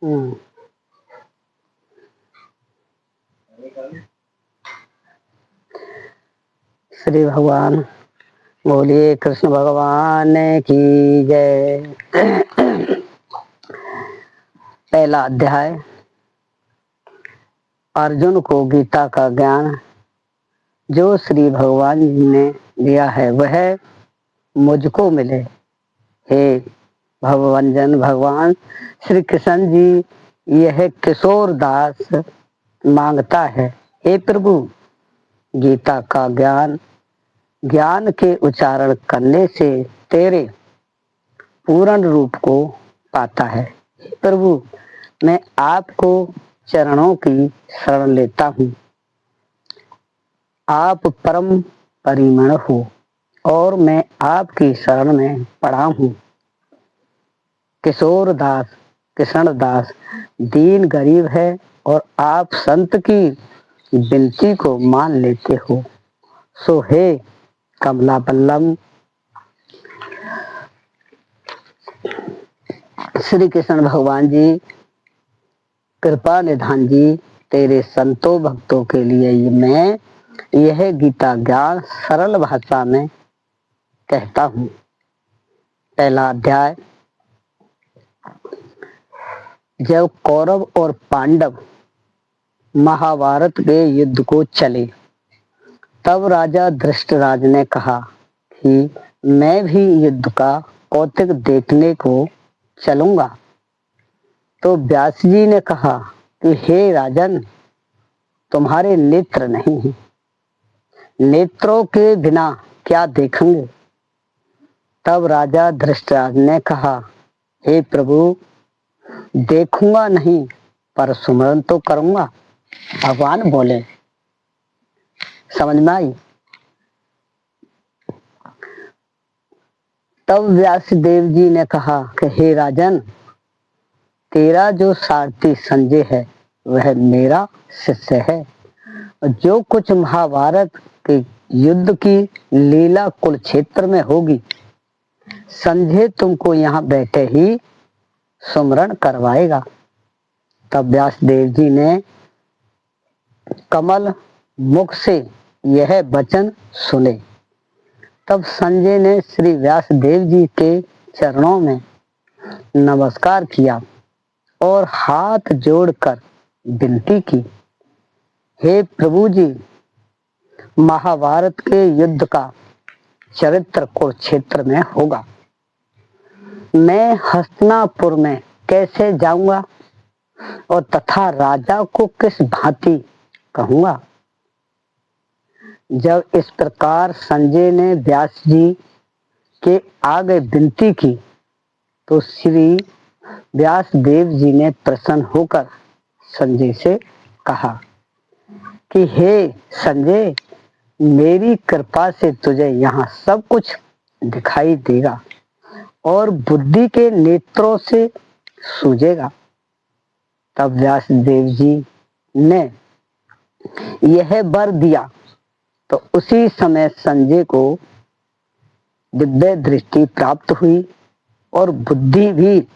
हम्म। श्री भगवान बोलिए, कृष्ण भगवान की जय। पहला अध्याय। अर्जुन को गीता का ज्ञान जो श्री भगवान जी ने दिया है वह मुझको मिले। हे भवभंजन भगवान श्री कृष्ण जी, यह किशोर दास मांगता है। हे प्रभु, गीता का ज्ञान के उच्चारण करने से तेरे पूर्ण रूप को पाता है। हे प्रभु, मैं आपको चरणों की शरण लेता हूँ। आप परम परिमण हो और मैं आपकी शरण में पड़ा हूँ। किशोर दास कृष्ण दास दीन गरीब है और आप संत की विनती को मान लेते हो। सो हे कमला बल्लम, श्री कृष्ण भगवान जी, कृपा निधान जी, तेरे संतों भक्तों के लिए मैं यह गीता ज्ञान सरल भाषा में कहता हूँ। पहला अध्याय। जब कौरव और पांडव महाभारत के युद्ध को चले तब राजा धृष्टराज ने कहा कि मैं भी युद्ध का कौतुक देखने को चलूंगा। तो व्यास जी ने कहा कि हे राजन, तुम्हारे नेत्र नहीं हैं, नेत्रों के बिना क्या देखेंगे। तब राजा धृष्टराज ने कहा, हे प्रभु, देखूंगा नहीं पर सुमरन तो करूंगा। भगवान बोले। समझ में आई? तब व्यास देव जी ने कहा कि हे राजन, तेरा जो सारथी संजय है वह मेरा शिष्य है। जो कुछ महाभारत के युद्ध की लीला कुरुक्षेत्र में होगी, संजय तुमको यहाँ बैठे ही सुमरण करवाएगा। तब व्यास देव जी ने कमल मुख से यह वचन सुने। तब संजय ने श्री व्यास देव जी के चरणों में नमस्कार किया और हाथ जोड़कर विनती की, हे प्रभु जी, महाभारत के युद्ध का चरित्र कुरुक्षेत्र में होगा। मैं हस्तिनापुर में कैसे जाऊंगा और तथा राजा को किस भांति कहूंगा। जब इस प्रकार संजय ने व्यास जी के आगे विनती की तो श्री व्यास देव जी ने प्रसन्न होकर संजय से कहा कि हे संजय, मेरी कृपा से तुझे यहाँ सब कुछ दिखाई देगा और बुद्धि के नेत्रों से सूझेगा। तब व्यास देव जी ने यह वर दिया तो उसी समय संजय को दिव्य दृष्टि प्राप्त हुई और बुद्धि भी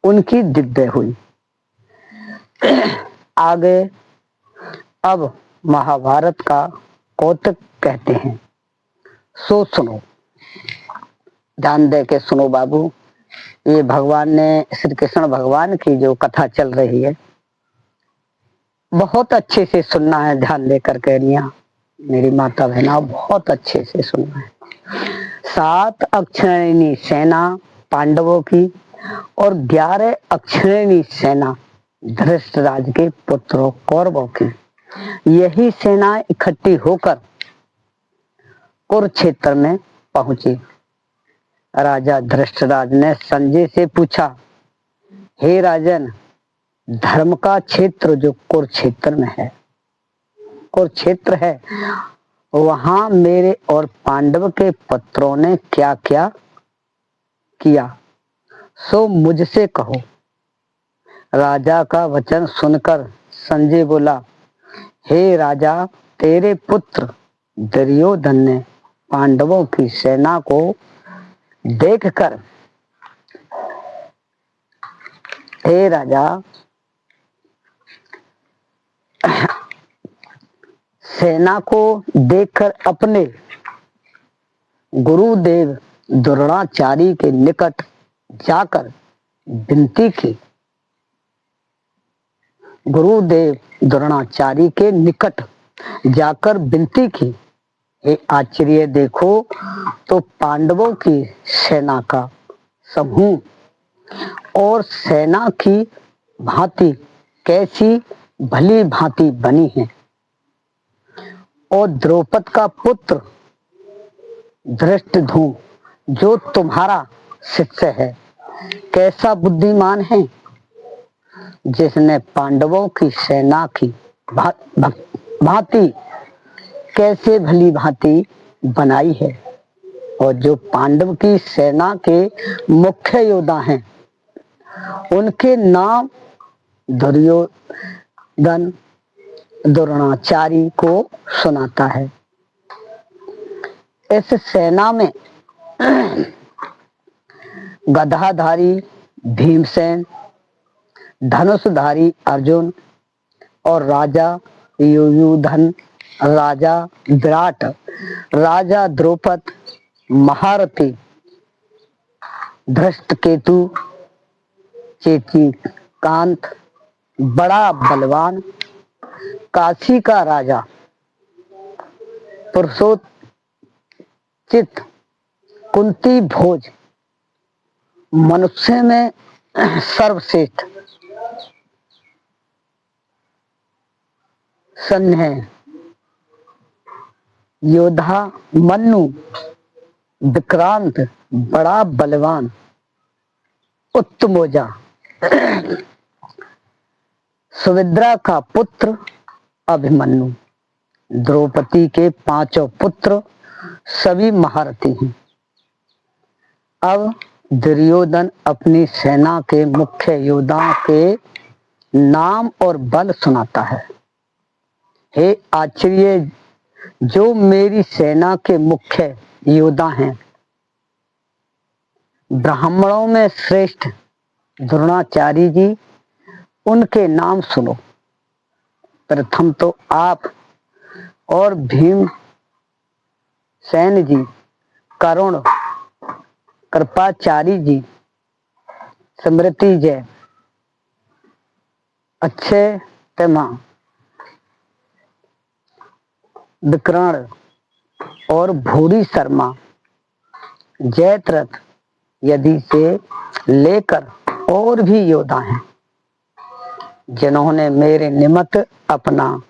उनकी दिव्य हुई। आगे अब महाभारत का कौतुक कहते हैं, सो सुनो। ध्यान दे के सुनो बाबू। ये भगवान ने, श्री कृष्ण भगवान की जो कथा चल रही है, बहुत अच्छे से सुनना है। ध्यान दे करके मेरी माता बहना, बहुत अच्छे से सुनना है। 7 अक्षौहिणी सेना पांडवों की और 11 अक्षौहिणी सेना धृष्टराज के पुत्रों कौरवों की, यही सेना इकट्ठी होकर कुरुक्षेत्र में पहुंची। राजा धृष्टराज ने संजय से पूछा, हे राजन, धर्म का क्षेत्र जो कुरुक्षेत्र में है, कुरुक्षेत्र है, वहां मेरे और पांडव के पुत्रों ने क्या क्या किया, सो मुझसे कहो। राजा का वचन सुनकर संजय बोला, हे राजा, तेरे पुत्र दुर्योधन ने पांडवों की सेना को देखकर हे राजा, सेना को देखकर अपने गुरुदेव द्रोणाचार्य के निकट जाकर विनती की। गुरुदेव द्रोणाचार्य के निकट जाकर विनती की, हे आचार्य, देखो तो पांडवों की सेना का समूह और सेना की भांति कैसी भली भांति बनी है, और द्रौपद का पुत्र धृष्टद्युम्न जो तुम्हारा शिष्य है कैसा बुद्धिमान है, जिसने पांडवों की सेना की भांति कैसे भली भांति बनाई है, और जो पांडव की सेना के मुख्य योद्धा हैं उनके नाम दुर्योधन द्रोणाचार्य को सुनाता है। इस सेना में गदाधारी भीमसेन, धनुषधारी अर्जुन और राजा युयुधन, राजा विराट, राजा द्रौपद, महारथी धृष्टकेतु, चेकिकांत, बड़ा बलवान, काशी का राजा पुरुषोत्चित, कुंती भोज, मनुष्य में सर्वश्रेष्ठ सन्य योद्धा मन्नु, विक्रांत, बड़ा बलवान उत्तमोजा, सुभद्रा का पुत्र अभिमन्यु, द्रौपदी के पांचों पुत्र सभी महारथी हैं। अब दुर्योधन अपनी सेना के मुख्य योद्धाओं के नाम और बल सुनाता है। हे आचार्य, जो मेरी सेना के मुख्य योद्धा हैं, ब्राह्मणों में श्रेष्ठ द्रोणाचार्य जी, उनके नाम सुनो। प्रथम तो आप और भीमसेन जी, करुण, कृपाचार्य जी, स्मृति जय, अक्षय तमा, विकर्ण और भूरी शर्मा, जयद्रथ यदि से लेकर और भी योद्धा हैं जिन्होंने मेरे निमित्त अपना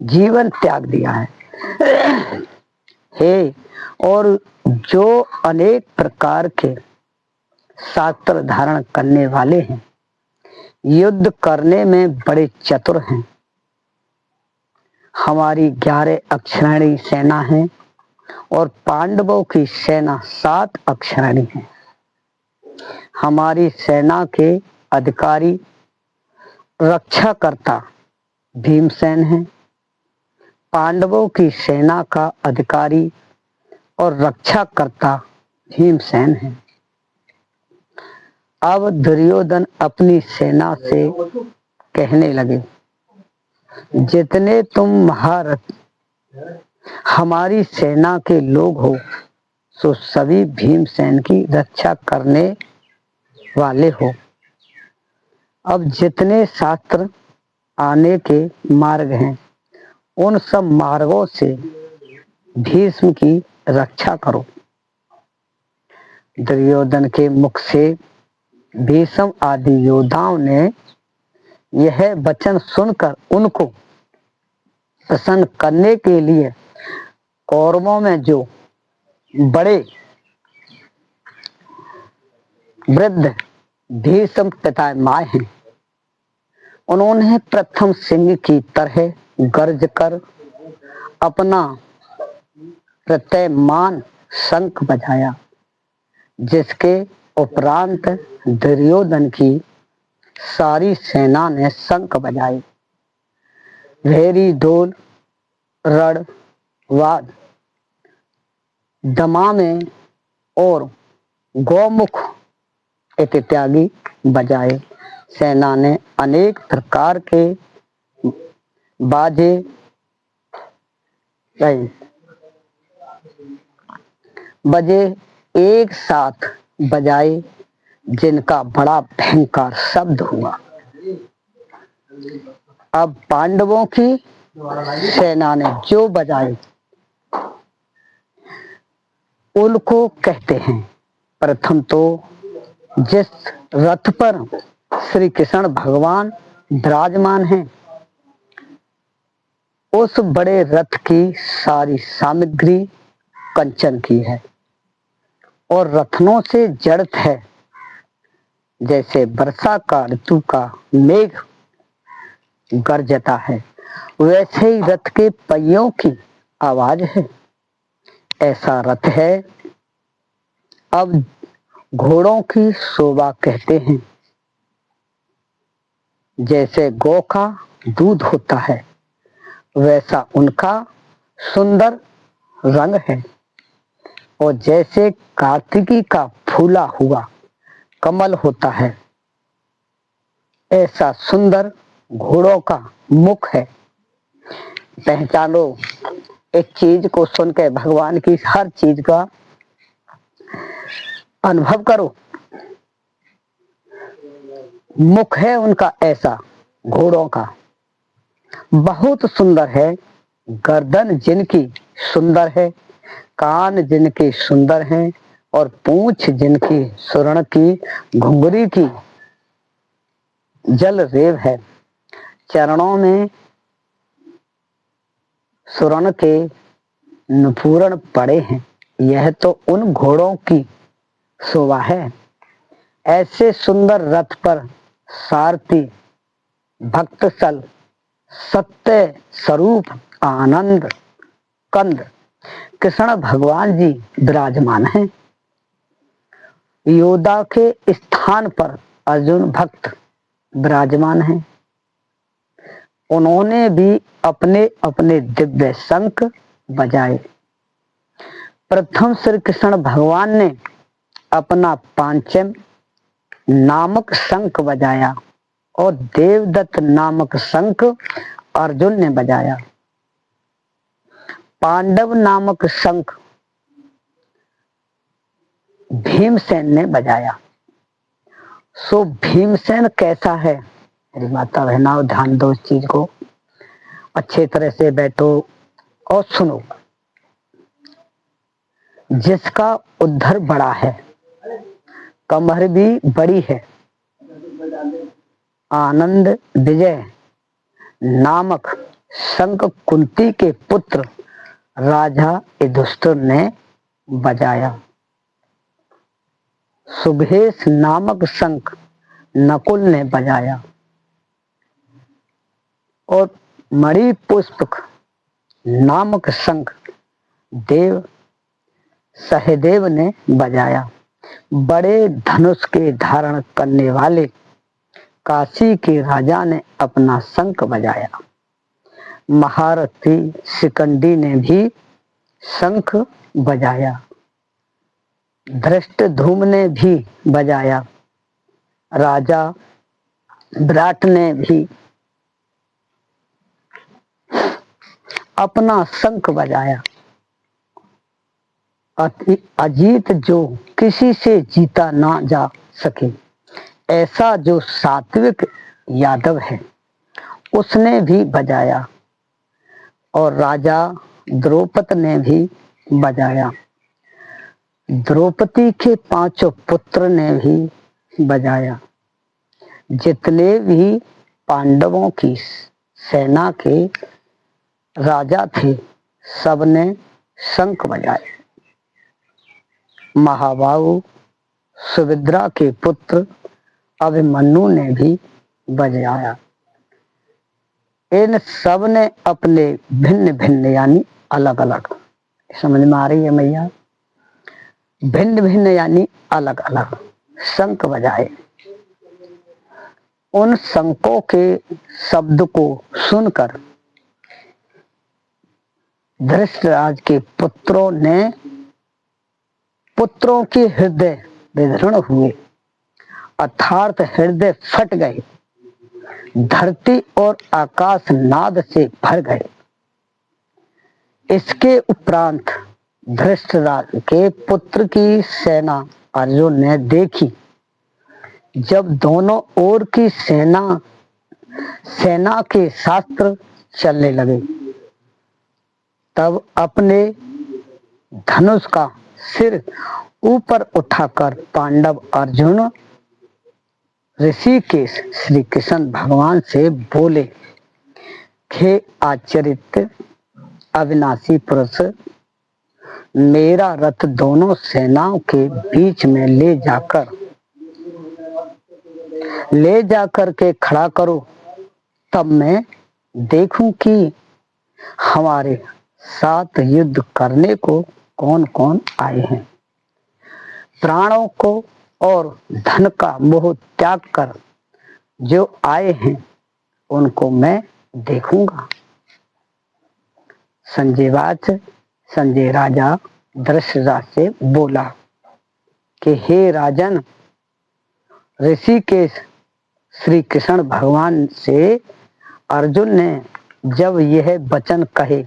जीवन त्याग दिया है। हे, और जो अनेक प्रकार के शास्त्र धारण करने वाले हैं, युद्ध करने में बड़े चतुर हैं। हमारी 11 अक्षराणी सेना है और पांडवों की सेना 7 अक्षराणी है। हमारी सेना के अधिकारी रक्षाकर्ता भीमसेन है, पांडवों की सेना का अधिकारी और रक्षाकर्ता भीमसेन है। अब दुर्योधन अपनी सेना से कहने लगे, जितने तुम महारथ हमारी सेना के लोग हो, सो सभी भीमसेन की रक्षा करने वाले हो। अब जितने शास्त्र आने के मार्ग हैं, उन सब मार्गों से भीष्म की रक्षा करो। दुर्योधन के मुख से भीष्म आदि योद्धाओं ने यह वचन सुनकर उनको प्रसन्न करने के लिए कौरवों में जो बड़े वृद्ध भीष्म पितामह हैं, उन्होंने प्रथम सिंह की तरह गर्ज कर अपना प्रत्ययमान शंख बजाया, जिसके उपरांत दुर्योधन की सारी सेना ने शंख बजाए। भेरी, ढोल, रण, वाद, दमामे और गौमुख इत्यादि बजाए। सेना ने अनेक प्रकार के बाजे बजे एक साथ बजाए, जिनका बड़ा भयंकर शब्द हुआ। अब पांडवों की सेना ने जो बजाए उनको कहते हैं। प्रथम तो जिस रथ पर श्री कृष्ण भगवान विराजमान हैं, उस बड़े रथ की सारी सामग्री कंचन की है और रत्नों से जड़ित है। जैसे वर्षा का ऋतु का मेघ गरजता है, वैसे ही रथ के पहियों की आवाज है। ऐसा रथ है। अब घोड़ों की शोभा कहते हैं। जैसे गौ का दूध होता है, वैसा उनका सुंदर रंग है। और जैसे कार्तिकी का फूला हुआ कमल होता है, ऐसा सुंदर घोड़ों का मुख है। पहचानो, एक चीज को सुनकर भगवान की हर चीज का अनुभव करो। मुख है उनका ऐसा घोड़ों का, बहुत सुंदर है। गर्दन जिनकी सुंदर है, कान जिनके सुंदर हैं और पूंछ जिनकी स्वर्ण की घुंघरी की जल रेव है। चरणों में स्वर्ण के नुपुरण पड़े हैं। यह तो उन घोड़ों की शोभा है। ऐसे सुंदर रथ पर सारथी भक्तसल सत्य स्वरूप आनंद कंद कृष्ण भगवान जी विराजमान हैं। योद्धा के स्थान पर अर्जुन भक्त विराजमान हैं। उन्होंने भी अपने अपने दिव्य शंख बजाए। प्रथम श्री कृष्ण भगवान ने अपना पांचम नामक शंख बजाया और देवदत्त नामक शंख अर्जुन ने बजाया। पांडव नामक शंख भीमसेन ने बजाया। सो भीमसेन कैसा है? मेरी माता बहनाओ, ध्यान दो इस चीज को, अच्छे तरह से बैठो और सुनो। जिसका उद्धर बड़ा है, कमर भी बड़ी है, आनंद विजय नामक शंख कुंती के पुत्र राजा युधिष्ठिर ने बजाया। सुभेश नामक शंख नकुल ने बजाया और मणि पुष्पक नामक शंख देव सहदेव ने बजाया। बड़े धनुष के धारण करने वाले काशी के राजा ने अपना शंख बजाया। महारथी शिखंडी ने भी शंख बजाया। धृष्टद्युम्न ने भी बजाया। राजा विराट ने भी अपना शंख बजाया। अजीत जो किसी से जीता ना जा सके, ऐसा जो सात्विक यादव है, उसने भी बजाया। और राजा द्रौपदी ने भी बजाया। द्रौपदी के पांचों पुत्र ने भी बजाया। जितने भी पांडवों की सेना के राजा थे, सबने शंख बजाए। महाबाहु सुभद्रा के पुत्र अभिमन्यु ने भी बजाया। इन सब ने अपने भिन्न भिन्न यानी अलग अलग, समझ में आ रही है मैया? भिन्न भिन्न यानी अलग अलग शंख बजाए। उन शंखों के शब्द को सुनकर धृतराज के पुत्रों के हृदय विदीर्ण हुए अर्थात हृदय फट गए, धरती और आकाश नाद से भर गए। इसके उपरांत धृतराष्ट्र के पुत्र की सेना अर्जुन ने देखी। जब दोनों ओर की सेना के शास्त्र चलने लगे, तब अपने धनुष का सिर ऊपर उठाकर पांडव अर्जुन ऋषिकेश श्री कृष्ण भगवान से बोले, हे आचरित अविनाशी पुरुष, मेरा रथ दोनों सेनाओं के बीच में ले जाकर के खड़ा करो, तब मैं देखूं कि हमारे साथ युद्ध करने को कौन कौन आए हैं। प्राणों को और धन का मोह त्याग कर जो आए हैं उनको मैं देखूंगा। संजय राजा धृतराष्ट्र से बोला कि हे राजन, ऋषिकेश श्री कृष्ण भगवान से अर्जुन ने जब यह वचन कहे,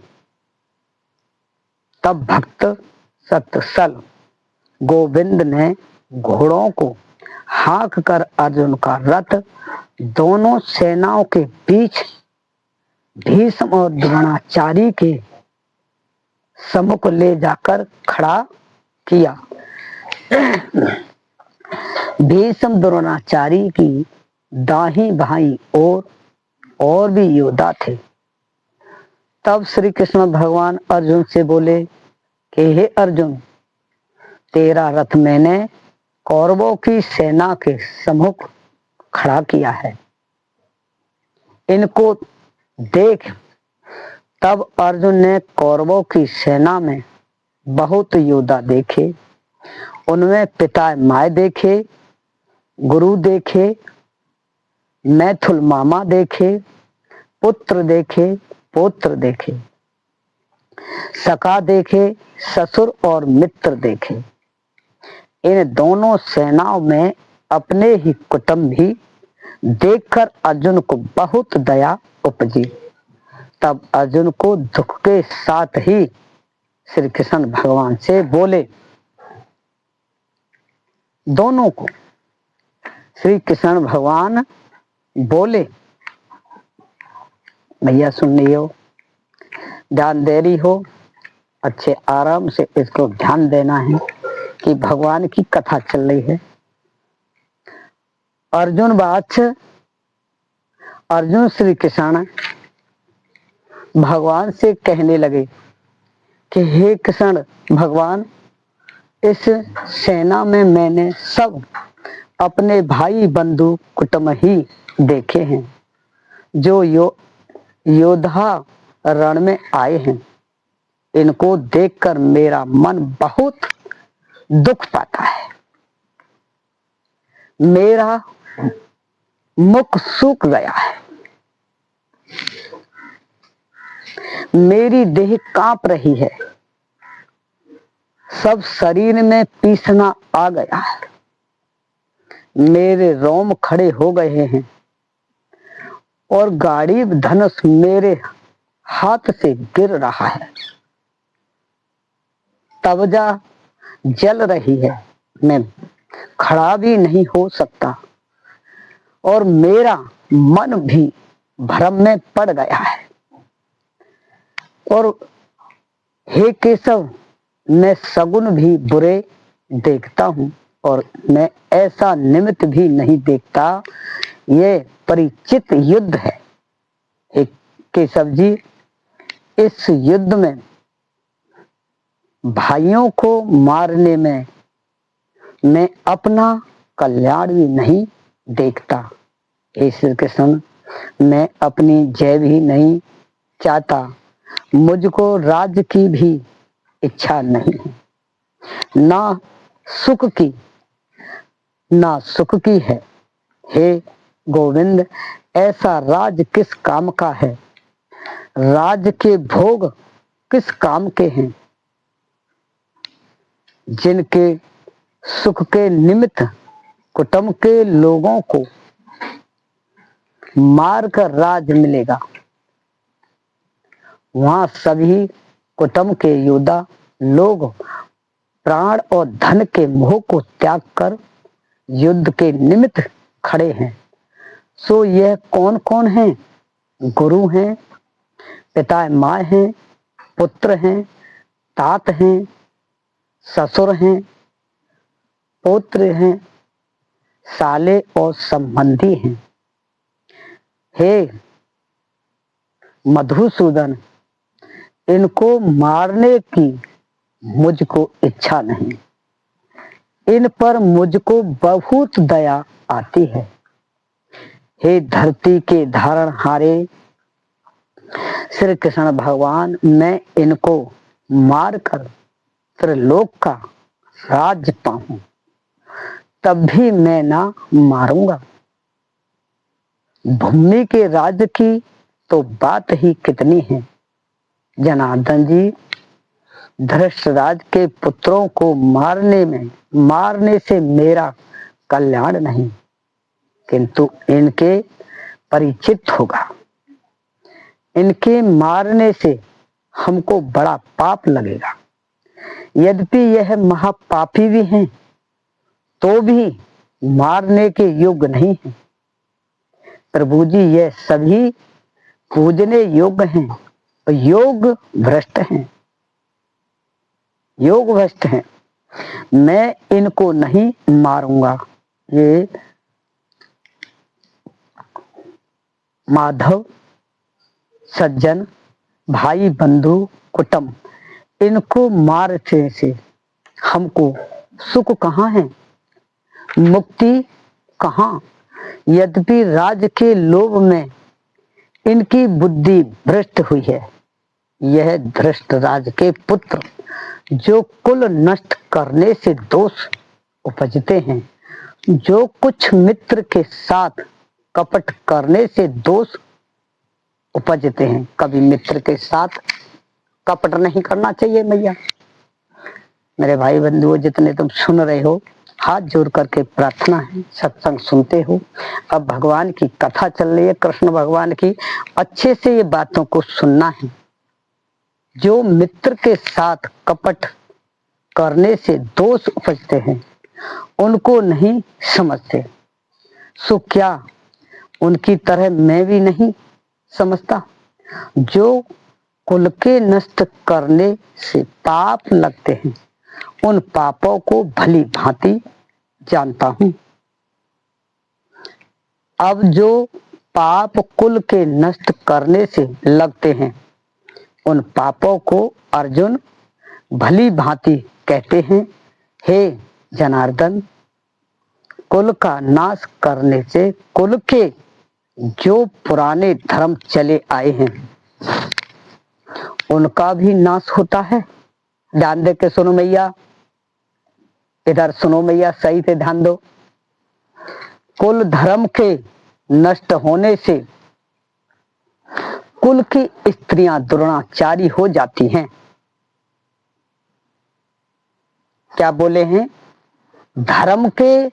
तब भक्त सत्सल गोविंद ने घोड़ों को हाँक कर अर्जुन का रथ दोनों सेनाओं के बीच भीष्म और द्रोणाचार्य के सम्मुख ले जाकर खड़ा किया। भीष्म द्रोणाचार्य की दाहिनी बाईं और भी योद्धा थे। तब श्री कृष्ण भगवान अर्जुन से बोले कि हे अर्जुन, तेरा रथ मैंने कौरवों की सेना के सम्मुख खड़ा किया है, इनको देख। तब अर्जुन ने कौरवों की सेना में बहुत योद्धा देखे, उनमें पिता माय देखे, गुरु देखे, मैथुल मामा देखे, पुत्र देखे, पौत्र देखे, सखा देखे, ससुर और मित्र देखे। इन दोनों सेनाओं में अपने ही कुटुंब भी देखकर अर्जुन को बहुत दया उपजी। तब अर्जुन को दुख के साथ ही श्री कृष्ण भगवान से बोले, दोनों को श्री कृष्ण भगवान बोले, भैया सुन रही हो, ध्यान दे रही हो, अच्छे आराम से इसको ध्यान देना है कि भगवान की कथा चल रही है। अर्जुन श्री कृष्ण भगवान से कहने लगे कि हे कृष्ण भगवान, इस सेना में मैंने सब अपने भाई बंधु कुटुंब ही देखे हैं, जो योद्धा रण में आए हैं। इनको देखकर मेरा मन बहुत दुख पाता है, मेरा मुख सूख गया है, मेरी देह कांप रही है, सब शरीर में पीसना आ गया है, मेरे रोम खड़े हो गए हैं और गाड़ी धनुष मेरे हाथ से गिर रहा है, तवजा जल रही है, मैं खड़ा भी नहीं हो सकता और मेरा मन भी भ्रम में पड़ गया है। और हे केशव, मैं सगुन भी बुरे देखता हूं और मैं ऐसा निमित्त भी नहीं देखता, ये परिचित युद्ध है। हे केशव जी, इस युद्ध में भाइयों को मारने में मैं अपना कल्याण भी नहीं देखता। हे श्री कृष्ण, मैं अपनी जय भी नहीं चाहता, मुझको राज्य की भी इच्छा नहीं है, ना सुख की है। हे गोविंद, ऐसा राज किस काम का है, राज के भोग किस काम के हैं, जिनके सुख के निमित्त कुटुंब के लोगों को मारकर राज मिलेगा, वहां सभी कुटुंब के योद्धा लोग प्राण और धन के मोह को त्याग कर युद्ध के निमित्त खड़े हैं। सो यह कौन कौन है? गुरु हैं, पिता माँ हैं, पुत्र हैं, तात हैं, ससुर हैं, पुत्र हैं, साले और संबंधी हैं। हे मधुसूदन, इनको मारने की मुझको इच्छा नहीं, इन पर मुझको बहुत दया आती है। हे धरती के धारणहारे श्री कृष्ण भगवान, मैं इनको मारकर त्रिलोक का राज्य पाऊं, तब भी मैं ना मारूंगा। भूमि के राज्य की तो बात ही कितनी है। जनार्दन जी, धृष्टराज के पुत्रों को मारने से मेरा कल्याण नहीं, किंतु इनके परिचित होगा। इनके मारने से हमको बड़ा पाप लगेगा। यद्यपि यह महापापी भी हैं, तो भी मारने के योग्य नहीं है। प्रभु जी, यह सभी पूजने योग्य हैं, योग भ्रष्ट हैं, योग भ्रष्ट हैं। मैं इनको नहीं मारूंगा। ये माधव सज्जन भाई बंधु कुटुंब, इनको मारने से हमको सुख कहाँ है, मुक्ति कहाँ? यद्यपि राज के लोभ में इनकी बुद्धि भ्रष्ट हुई है। यह धृष्ट राज के पुत्र जो कुल नष्ट करने से दोष उपजते हैं, जो कुछ मित्र के साथ कपट करने से दोष उपजते हैं। कभी मित्र के साथ कपट नहीं करना चाहिए भैया। मेरे भाई बंधुओं, जितने तुम सुन रहे हो, हाथ जोड़ करके प्रार्थना है, सत्संग सुनते हो। अब भगवान की कथा चल रही है, कृष्ण भगवान की। अच्छे से ये बातों को सुनना है। जो मित्र के साथ कपट करने से दोष उपजते हैं, उनको नहीं समझते। सो क्या उनकी तरह मैं भी नहीं समझता? जो कुल के नष्ट करने से पाप लगते हैं, उन पापों को भली भांति जानता हूं। अब जो पाप कुल के नष्ट करने से लगते हैं, उन पापों को अर्जुन भली भांति कहते हैं। हे जनार्दन, कुल का नाश करने से कुल के जो पुराने धर्म चले आए हैं, उनका भी नाश होता है। ध्यान दे के सुनो मैया, इधर सुनो मैया, सही से ध्यान दो। कुल धर्म के नष्ट होने से कुल की स्त्रियां दुराचारी हो जाती हैं। क्या बोले हैं? धर्म के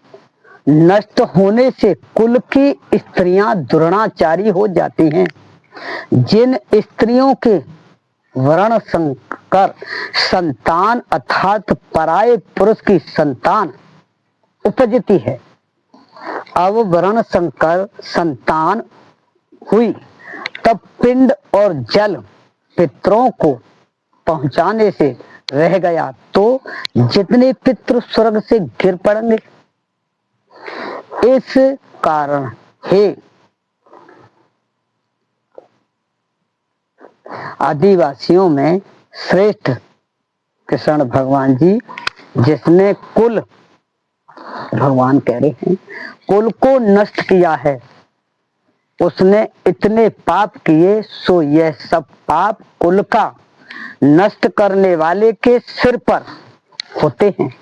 नष्ट होने से कुल की स्त्रियां दुराचारी हो जाती हैं। जिन स्त्रियों के वर्ण संकर संतान अर्थात पराये पुरुष की संतान उपजती है, अब वर्ण संकर संतान हुई, तब पिंड और जल पितरों को पहुंचाने से रह गया, तो जितने पितृ स्वर्ग से गिर पड़ेंगे। इस कारण हे आदिवासियों में श्रेष्ठ कृष्ण भगवान जी, जिसने कुल, भगवान कह रहे हैं, कुल को नष्ट किया है, उसने इतने पाप किए, सो यह सब पाप कुल का नष्ट करने वाले के सिर पर होते हैं।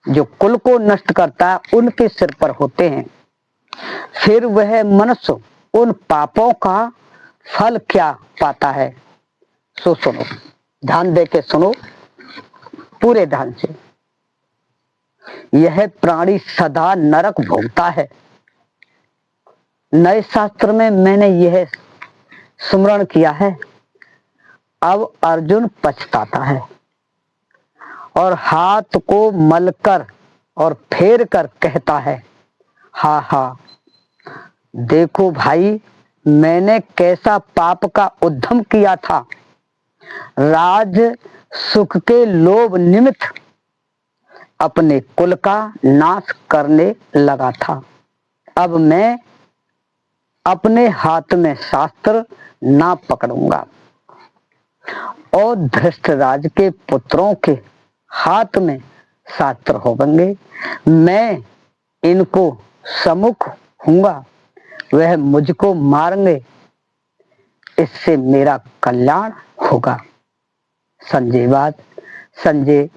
जो कुल को नष्ट करता है, उनके सिर पर होते हैं। फिर वह मनुष्य उन पापों का फल क्या पाता है? सो सुनो, ध्यान दे के सुनो, पूरे ध्यान से। यह प्राणी सदा नरक भोगता है। नए शास्त्र में मैंने यह स्मरण किया है। अब अर्जुन पछताता है और हाथ को मलकर और फेर कर कहता है, हा हा, देखो भाई, मैंने कैसा पाप का उद्यम किया था। राज सुख के लोभ निमित्त अपने कुल का नाश करने लगा था। अब मैं अपने हाथ में शास्त्र ना पकड़ूंगा और धृष्टराज के पुत्रों के हाथ में शास्त्र होंगे। मैं इनको सम्मुख हूंगा, वह मुझको मारेंगे, इससे मेरा कल्याण होगा। संजय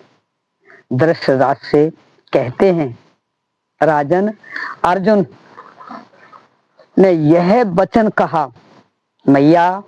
धृतराज से कहते हैं, राजन, अर्जुन ने यह वचन कहा, मैया